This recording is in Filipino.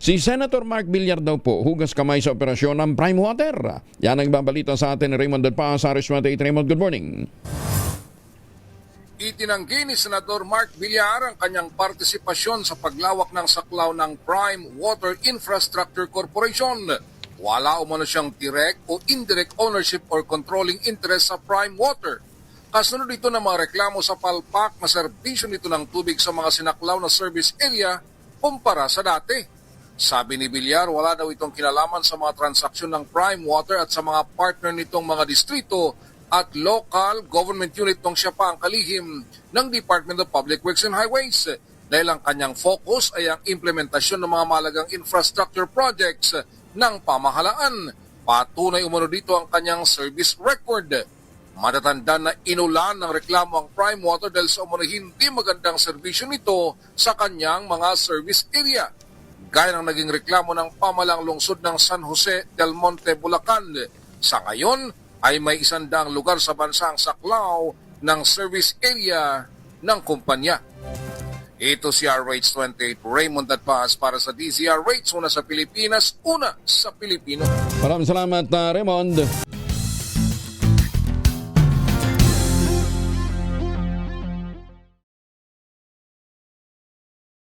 Si Senator Mark Villar daw po, hugas kamay sa operasyon ng Prime Water. Yan ang babalita sa atin ni Raymond Delpa sa Aris28. Raymond, good morning. Itinanggi ni Senador Mark Villar ang kanyang partisipasyon sa paglawak ng saklaw ng Prime Water Infrastructure Corporation. Wala umano siyang direct o indirect ownership or controlling interest sa Prime Water. Kasunod ito ng mga reklamo sa palpak na serbisyo nito ng tubig sa mga sinaklaw na service area kumpara sa dati. Sabi ni Villar, wala daw itong kinalaman sa mga transaksyon ng Prime Water at sa mga partner nitong mga distrito at local government unit nung siya pa ang kalihim ng Department of Public Works and Highways. Dahil ang kanyang focus ay ang implementasyon ng mga malagang infrastructure projects ng pamahalaan. Patunay umano dito ang kanyang service record. Matatanda na inulan ng reklamo ang Prime Water dahil sa umano hindi magandang serbisyo nito sa kanyang mga service area. Gaya ng naging reklamo ng pamalang lungsod ng San Jose del Monte, Bulacan. Sa ngayon ay may 100 lugar sa bansa ang saklaw ng service area ng kumpanya. Ito si RH28 Raymond Adpaz para sa DZRH, una sa Pilipinas, una sa Pilipino. Maraming salamat, Raymond.